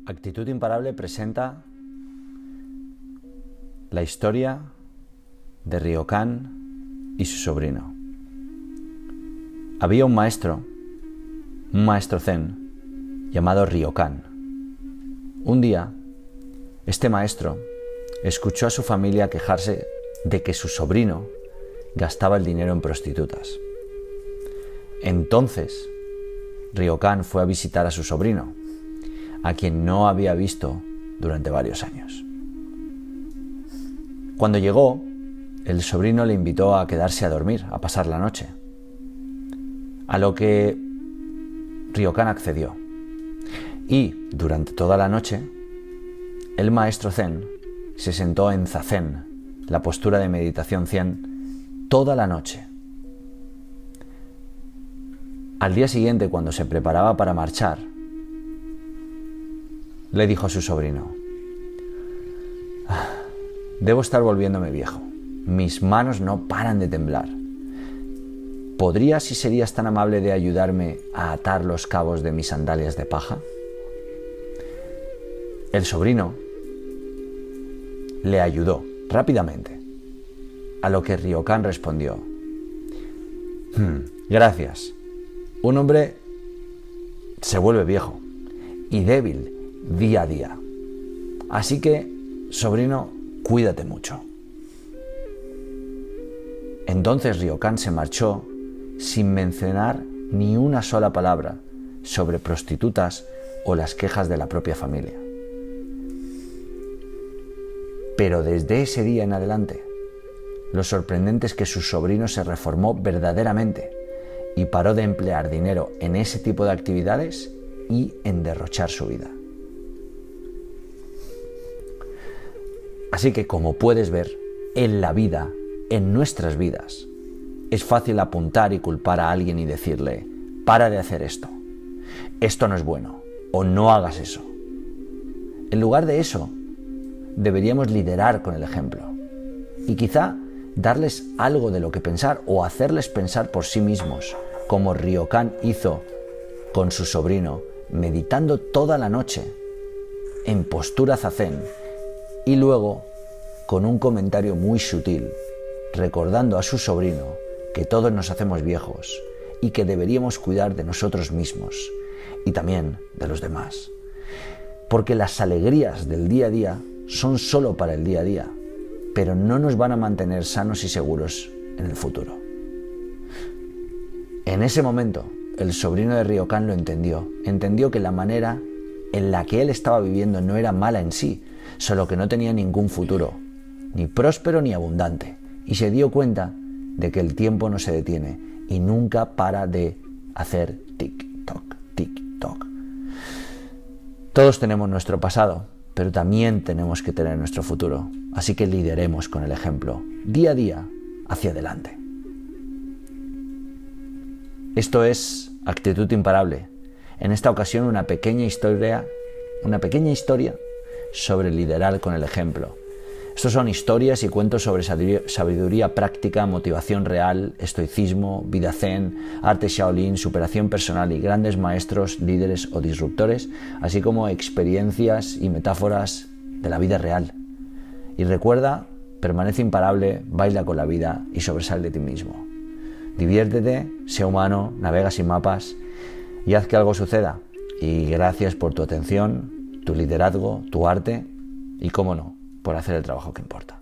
Actitud Imparable presenta la historia de Ryokan y su sobrino. Había un maestro zen, llamado Ryokan. Un día, este maestro escuchó a su familia quejarse de que su sobrino gastaba el dinero en prostitutas. Entonces, Ryokan fue a visitar a su sobrino, a quien no había visto durante varios años. Cuando llegó, el sobrino le invitó a quedarse a dormir, a pasar la noche, a lo que Ryokan accedió. Y durante toda la noche, el maestro zen se sentó en zazen, la postura de meditación zen, toda la noche. Al día siguiente, cuando se preparaba para marchar, le dijo a su sobrino: debo estar volviéndome viejo. Mis manos no paran de temblar. ¿Podrías y serías tan amable de ayudarme a atar los cabos de mis sandalias de paja? El sobrino le ayudó rápidamente, a lo que Ryokan respondió: gracias. Un hombre se vuelve viejo y débil día a día. Así que, sobrino, cuídate mucho. Entonces Ryokan se marchó sin mencionar ni una sola palabra sobre prostitutas o las quejas de la propia familia. Pero desde ese día en adelante, lo sorprendente es que su sobrino se reformó verdaderamente y paró de emplear dinero en ese tipo de actividades y en derrochar su vida. Así que, como puedes ver, en la vida, en nuestras vidas, es fácil apuntar y culpar a alguien y decirle: para de hacer esto, esto no es bueno, o no hagas eso. En lugar de eso, deberíamos liderar con el ejemplo y quizá darles algo de lo que pensar o hacerles pensar por sí mismos, como Ryokan hizo con su sobrino, meditando toda la noche en postura zazen y luego con un comentario muy sutil, recordando a su sobrino que todos nos hacemos viejos y que deberíamos cuidar de nosotros mismos y también de los demás. Porque las alegrías del día a día son solo para el día a día, pero no nos van a mantener sanos y seguros en el futuro. En ese momento, el sobrino de Ryokan lo entendió que la manera en la que él estaba viviendo no era mala en sí, solo que no tenía ningún futuro, ni próspero ni abundante, y se dio cuenta de que el tiempo no se detiene y nunca para de hacer tic-toc, tic-toc. Todos tenemos nuestro pasado, pero también tenemos que tener nuestro futuro, así que lideremos con el ejemplo, día a día, hacia adelante. Esto es Actitud Imparable. En esta ocasión una pequeña historia sobre liderar con el ejemplo. Estos son historias y cuentos sobre sabiduría práctica, motivación real, estoicismo, vida zen, arte Shaolin, superación personal y grandes maestros, líderes o disruptores, así como experiencias y metáforas de la vida real. Y recuerda, permanece imparable, baila con la vida y sobresale de ti mismo. Diviértete, sé humano, navega sin mapas y haz que algo suceda. Y gracias por tu atención, tu liderazgo, tu arte y, cómo no, por hacer el trabajo que importa.